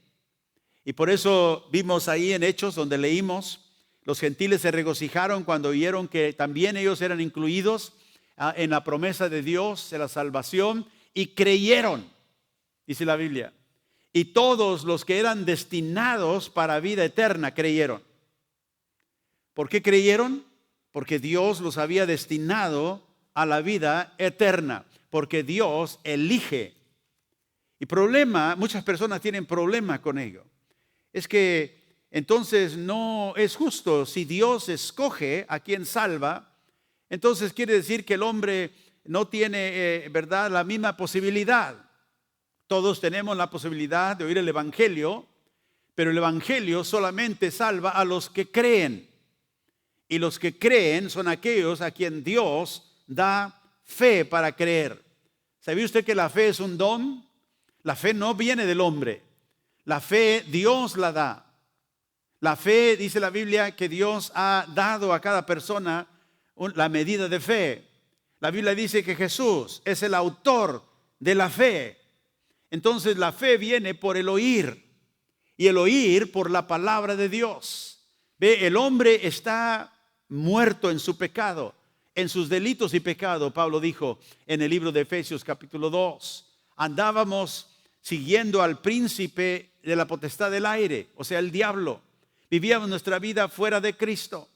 Y por eso vimos ahí en Hechos donde leímos, los gentiles se regocijaron cuando oyeron que también ellos eran incluidos en la promesa de Dios, de la salvación, y creyeron, dice la Biblia. Y todos los que eran destinados para vida eterna creyeron. ¿Por qué creyeron? Porque Dios los había destinado a la vida eterna, porque Dios elige. Y muchas personas tienen problema con ello. Es que entonces no es justo. Si Dios escoge a quien salva, entonces quiere decir que el hombre no tiene, ¿verdad?, la misma posibilidad. Todos tenemos la posibilidad de oír el Evangelio, pero el Evangelio solamente salva a los que creen. Y los que creen son aquellos a quien Dios da fe para creer. ¿Sabía usted que la fe es un don? La fe no viene del hombre. La fe Dios la da. La fe, dice la Biblia, que Dios ha dado a cada persona la medida de fe. La Biblia dice que Jesús es el autor de la fe. Entonces la fe viene por el oír, y el oír por la palabra de Dios. Ve, el hombre está muerto en su pecado, en sus delitos y pecado. Pablo dijo en el libro de Efesios capítulo 2, andábamos siguiendo al príncipe de la potestad del aire, o sea, el diablo. Vivíamos nuestra vida fuera de Cristo.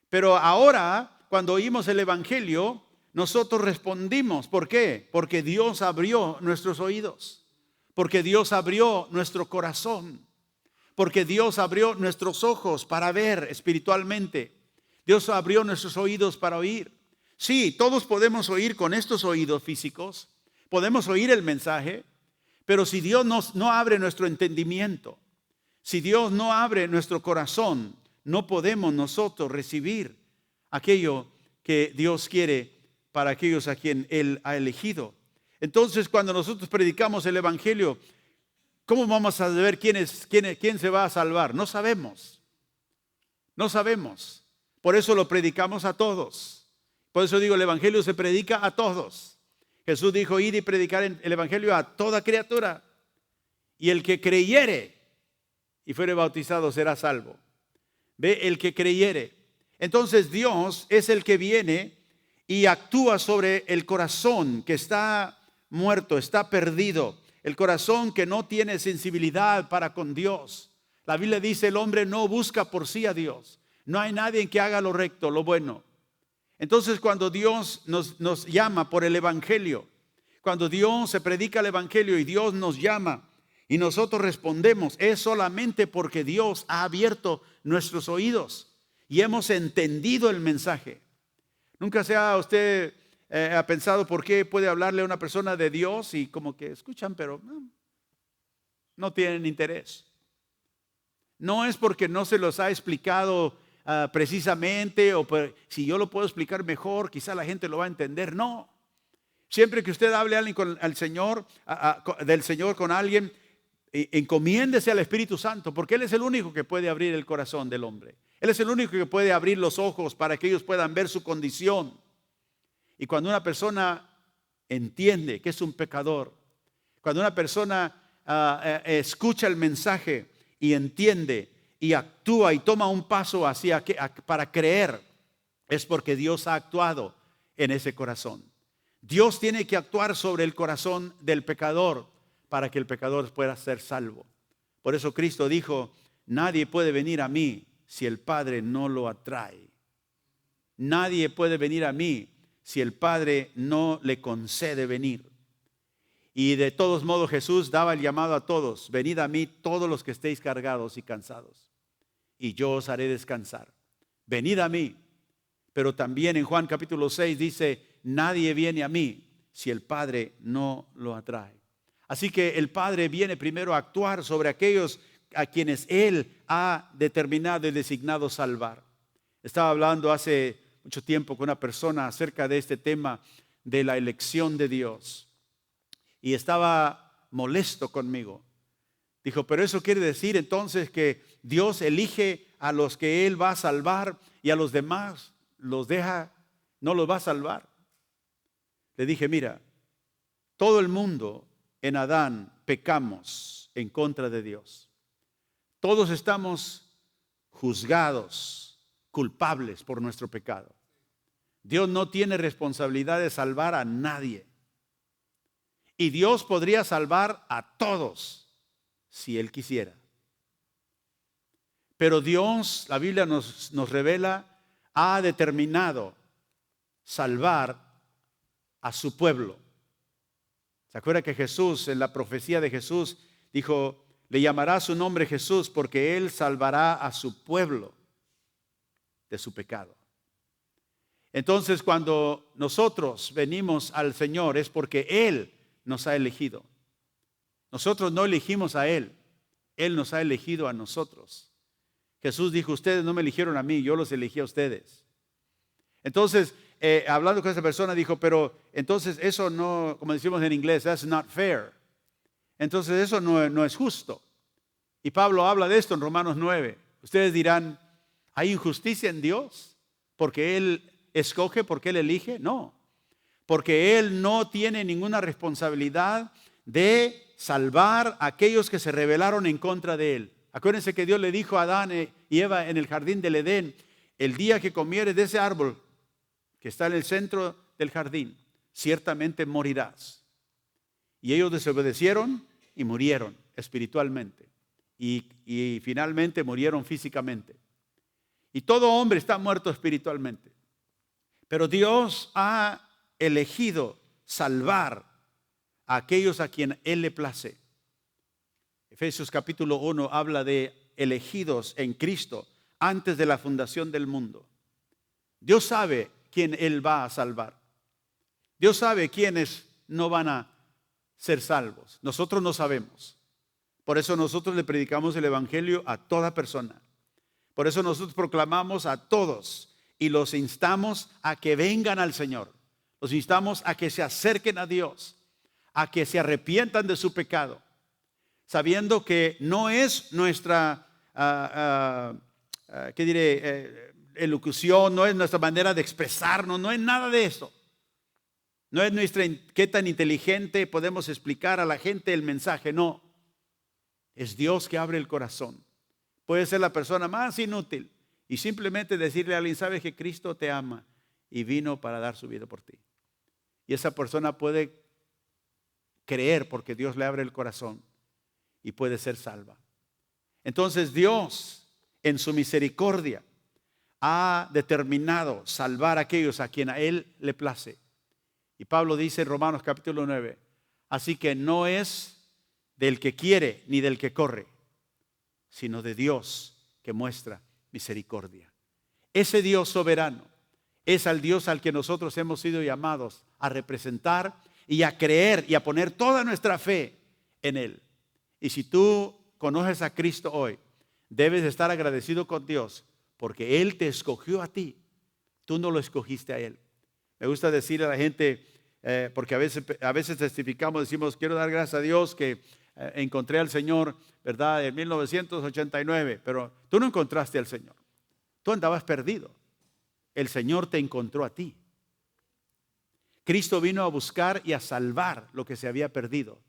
Pero ahora, cuando oímos el Evangelio, nosotros respondimos. ¿Por qué? Porque Dios abrió nuestros oídos. Porque Dios abrió nuestro corazón. Porque Dios abrió nuestros ojos para ver espiritualmente. Dios abrió nuestros oídos para oír. Sí, todos podemos oír con estos oídos físicos. Podemos oír el mensaje. Pero si Dios no abre nuestro entendimiento, si Dios no abre nuestro corazón, no podemos nosotros recibir aquello que Dios quiere para aquellos a quien Él ha elegido. Entonces, cuando nosotros predicamos el Evangelio, ¿cómo vamos a saber quién se va a salvar? No sabemos. No sabemos. Por eso lo predicamos a todos. Por eso digo, el Evangelio se predica a todos. Jesús dijo, id y predicar el Evangelio a toda criatura. Y el que creyere y fuere bautizado será salvo. Ve, el que creyere. Entonces Dios es el que viene y actúa sobre el corazón que está muerto, está perdido. El corazón que no tiene sensibilidad para con Dios. La Biblia dice, el hombre no busca por sí a Dios. No hay nadie que haga lo recto, lo bueno. Entonces cuando Dios nos llama por el Evangelio, cuando Dios se predica el Evangelio y Dios nos llama y nosotros respondemos, es solamente porque Dios ha abierto nuestros oídos y hemos entendido el mensaje. Nunca usted ha pensado por qué puede hablarle a una persona de Dios y como que escuchan, pero no tienen interés. No es porque no se los ha explicado precisamente, o si yo lo puedo explicar mejor, quizá la gente lo va a entender. No. Siempre que usted hable a alguien del Señor con alguien, encomiéndese al Espíritu Santo, porque Él es el único que puede abrir el corazón del hombre. Él es el único que puede abrir los ojos para que ellos puedan ver su condición. Y cuando una persona entiende que es un pecador, cuando una persona escucha el mensaje y entiende y actúa y toma un paso para creer, es porque Dios ha actuado en ese corazón. Dios tiene que actuar sobre el corazón del pecador para que el pecador pueda ser salvo. Por eso Cristo dijo, nadie puede venir a mí si el Padre no lo atrae. Nadie puede venir a mí si el Padre no le concede venir. Y de todos modos Jesús daba el llamado a todos, venid a mí todos los que estéis cargados y cansados, y yo os haré descansar. Venid a mí. Pero también en Juan capítulo 6 dice, nadie viene a mí si el Padre no lo atrae. Así que el Padre viene primero a actuar sobre aquellos a quienes Él ha determinado y designado salvar. Estaba hablando hace mucho tiempo con una persona acerca de este tema de la elección de Dios. Y estaba molesto conmigo. Dijo, pero eso quiere decir entonces que Dios elige a los que Él va a salvar y a los demás los deja, no los va a salvar. Le dije, mira, todo el mundo en Adán pecamos en contra de Dios. Todos estamos juzgados, culpables por nuestro pecado. Dios no tiene responsabilidad de salvar a nadie. Y Dios podría salvar a todos si Él quisiera. Pero Dios, la Biblia nos revela, ha determinado salvar a su pueblo. ¿Se acuerda que Jesús, en la profecía de Jesús, dijo, le llamará su nombre Jesús porque Él salvará a su pueblo de su pecado? Entonces, cuando nosotros venimos al Señor es porque Él nos ha elegido. Nosotros no elegimos a Él, Él nos ha elegido a nosotros. Jesús dijo, ustedes no me eligieron a mí, yo los elegí a ustedes. Entonces, hablando con esa persona, dijo, pero entonces eso no, como decimos en inglés, that's not fair. Entonces eso no es justo. Y Pablo habla de esto en Romanos 9. Ustedes dirán, ¿hay injusticia en Dios? ¿Porque Él escoge, porque Él elige? No. Porque Él no tiene ninguna responsabilidad de salvar a aquellos que se rebelaron en contra de Él. Acuérdense que Dios le dijo a Adán y Eva en el jardín del Edén, el día que comieres de ese árbol que está en el centro del jardín, ciertamente morirás. Y ellos desobedecieron y murieron espiritualmente. Y finalmente murieron físicamente. Y todo hombre está muerto espiritualmente. Pero Dios ha elegido salvar a aquellos a quien Él le place. Efesios capítulo 1 habla de elegidos en Cristo antes de la fundación del mundo. Dios sabe quién Él va a salvar. Dios sabe quiénes no van a ser salvos. Nosotros no sabemos. Por eso nosotros le predicamos el evangelio a toda persona. Por eso nosotros proclamamos a todos y los instamos a que vengan al Señor. Los instamos a que se acerquen a Dios, a que se arrepientan de su pecado, sabiendo que no es nuestra, elocución, no es nuestra manera de expresarnos, no es nada de eso. No es nuestra, qué tan inteligente podemos explicar a la gente el mensaje, no. Es Dios que abre el corazón. Puede ser la persona más inútil y simplemente decirle a alguien, sabes que Cristo te ama y vino para dar su vida por ti. Y esa persona puede creer porque Dios le abre el corazón y puede ser salva. Entonces Dios, en su misericordia, ha determinado salvar a aquellos a quien a Él le place. Y Pablo dice en Romanos capítulo 9, así que no es del que quiere ni del que corre, sino de Dios que muestra misericordia. Ese Dios soberano es al Dios al que nosotros hemos sido llamados a representar y a creer y a poner toda nuestra fe en Él. Y si tú conoces a Cristo hoy, debes estar agradecido con Dios porque Él te escogió a ti. Tú no lo escogiste a Él. Me gusta decirle a la gente, porque a veces testificamos, decimos, quiero dar gracias a Dios que encontré al Señor, ¿verdad? En 1989, pero tú no encontraste al Señor. Tú andabas perdido. El Señor te encontró a ti. Cristo vino a buscar y a salvar lo que se había perdido.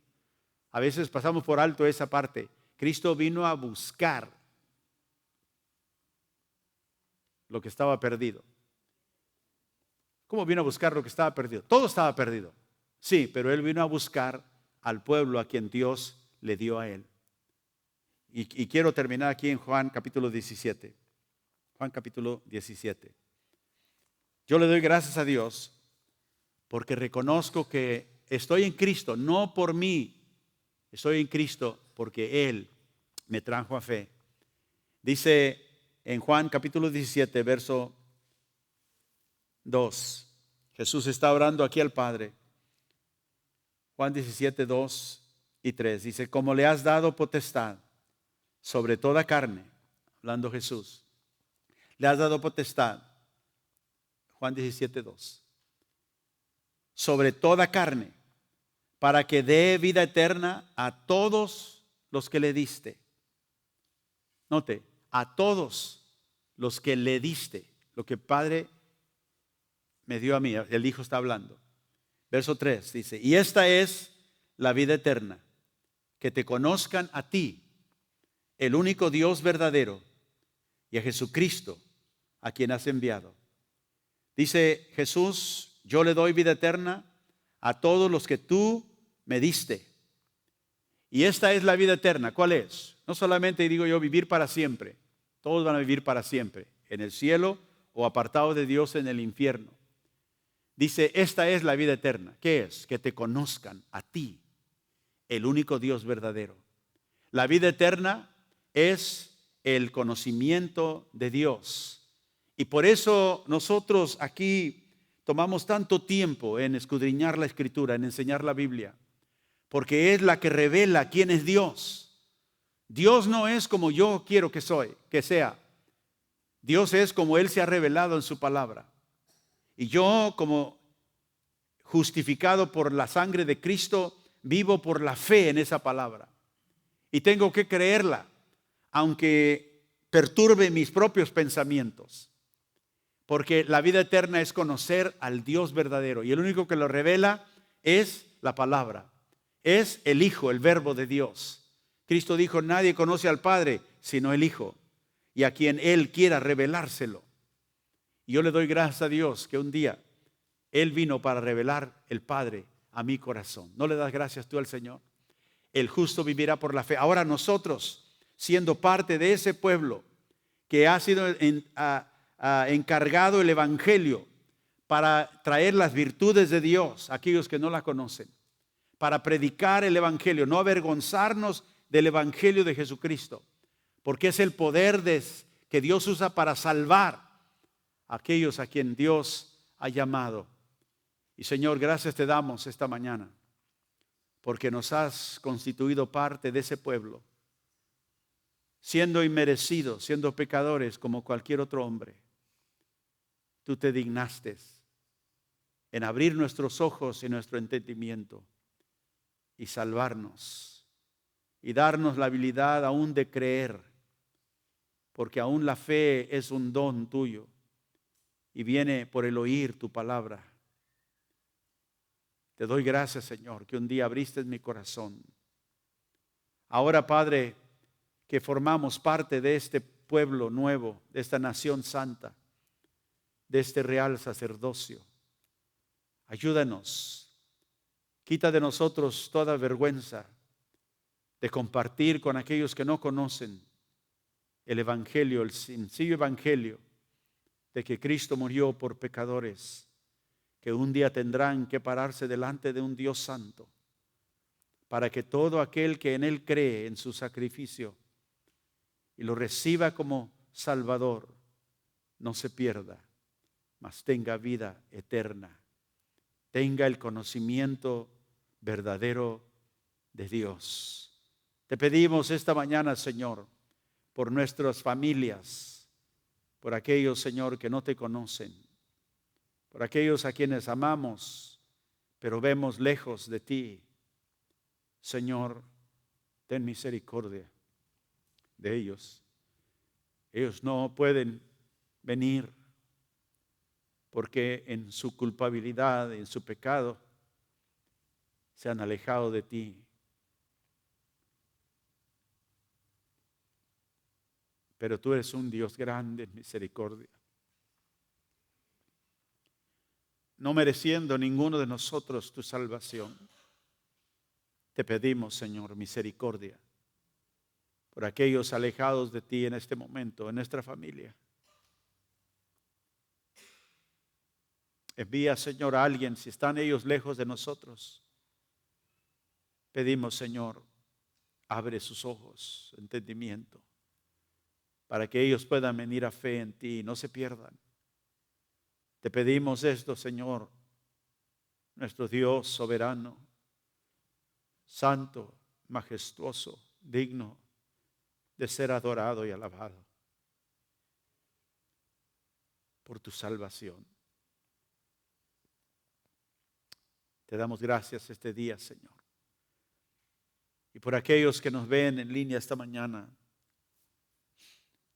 A veces pasamos por alto esa parte. Cristo vino a buscar lo que estaba perdido. ¿Cómo vino a buscar lo que estaba perdido? Todo estaba perdido. Sí, pero Él vino a buscar al pueblo a quien Dios le dio a Él. Y quiero terminar aquí en Juan capítulo 17. Juan capítulo 17. Yo le doy gracias a Dios porque reconozco que estoy en Cristo, no por mí. Estoy en Cristo porque Él me trajo a fe. Dice en Juan capítulo 17, verso 2. Jesús está orando aquí al Padre. Juan 17, 2 y 3. Dice, como le has dado potestad sobre toda carne, hablando Jesús, le has dado potestad, Juan 17, 2, sobre toda carne, para que dé vida eterna a todos los que le diste. Note, a todos los que le diste, lo que Padre me dio a mí, el Hijo está hablando. Verso 3 dice, y esta es la vida eterna, que te conozcan a ti, el único Dios verdadero, y a Jesucristo, a quien has enviado. Dice Jesús, yo le doy vida eterna a todos los que tú me diste. Y esta es la vida eterna. ¿Cuál es? No solamente digo yo vivir para siempre. Todos van a vivir para siempre, en el cielo o apartados de Dios en el infierno. Dice, esta es la vida eterna. ¿Qué es? Que te conozcan a ti, el único Dios verdadero. La vida eterna es el conocimiento de Dios. Y por eso nosotros aquí tomamos tanto tiempo en escudriñar la Escritura, en enseñar la Biblia, porque es la que revela quién es Dios. Dios no es como yo quiero que sea. Dios es como Él se ha revelado en su palabra. Y yo, como justificado por la sangre de Cristo, vivo por la fe en esa palabra. Y tengo que creerla, aunque perturbe mis propios pensamientos. Porque la vida eterna es conocer al Dios verdadero. Y el único que lo revela es la palabra. Es el Hijo, el Verbo de Dios. Cristo dijo, nadie conoce al Padre sino el Hijo, y a quien Él quiera revelárselo. Y yo le doy gracias a Dios que un día Él vino para revelar el Padre a mi corazón. ¿No le das gracias tú al Señor? El justo vivirá por la fe. Ahora nosotros, siendo parte de ese pueblo que ha sido encargado el Evangelio para traer las virtudes de Dios a aquellos que no la conocen, para predicar el Evangelio, no avergonzarnos del Evangelio de Jesucristo, porque es el poder que Dios usa para salvar a aquellos a quien Dios ha llamado. Y Señor, gracias te damos esta mañana, porque nos has constituido parte de ese pueblo, siendo inmerecidos, siendo pecadores como cualquier otro hombre. Tú te dignaste en abrir nuestros ojos y nuestro entendimiento y salvarnos y darnos la habilidad aún de creer, porque aún la fe es un don tuyo y viene por el oír tu palabra. Te doy gracias, Señor, que un día abriste mi corazón. Ahora, Padre, que formamos parte de este pueblo nuevo, de esta nación santa, de este real sacerdocio, ayúdanos, quita de nosotros toda vergüenza de compartir con aquellos que no conocen el Evangelio, el sencillo Evangelio de que Cristo murió por pecadores, que un día tendrán que pararse delante de un Dios santo, para que todo aquel que en Él cree en su sacrificio y lo reciba como Salvador, no se pierda, mas tenga vida eterna, tenga el conocimiento verdadero de Dios. Te pedimos esta mañana, Señor, por nuestras familias, por aquellos, Señor, que no te conocen, por aquellos a quienes amamos, pero vemos lejos de ti. Señor, ten misericordia de ellos. Ellos no pueden venir porque en su culpabilidad, en su pecado, se han alejado de ti. Pero tú eres un Dios grande en misericordia. No mereciendo ninguno de nosotros tu salvación, te pedimos, Señor, misericordia por aquellos alejados de ti en este momento, en nuestra familia. Envía, Señor, a alguien, si están ellos lejos de nosotros. Pedimos, Señor, abre sus ojos, su entendimiento, para que ellos puedan venir a fe en ti y no se pierdan. Te pedimos esto, Señor, nuestro Dios soberano, santo, majestuoso, digno de ser adorado y alabado por tu salvación. Te damos gracias este día, Señor. Y por aquellos que nos ven en línea esta mañana,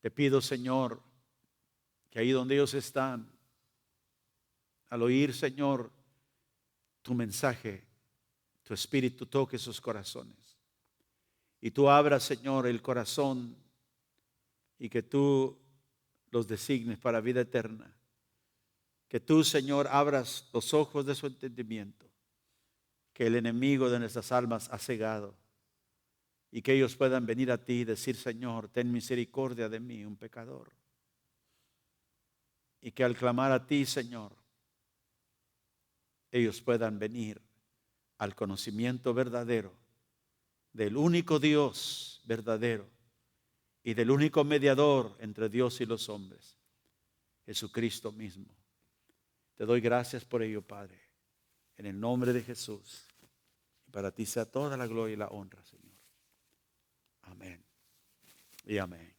te pido, Señor, que ahí donde ellos están, al oír, Señor, tu mensaje, tu espíritu toque sus corazones. Y tú abras, Señor, el corazón y que tú los designes para vida eterna. Que tú, Señor, abras los ojos de su entendimiento, que el enemigo de nuestras almas ha cegado, y que ellos puedan venir a ti y decir, Señor, ten misericordia de mí, un pecador. Y que al clamar a ti, Señor, ellos puedan venir al conocimiento verdadero del único Dios verdadero y del único mediador entre Dios y los hombres, Jesucristo mismo. Te doy gracias por ello, Padre, en el nombre de Jesús. Y para ti sea toda la gloria y la honra, Señor. Amén y amén.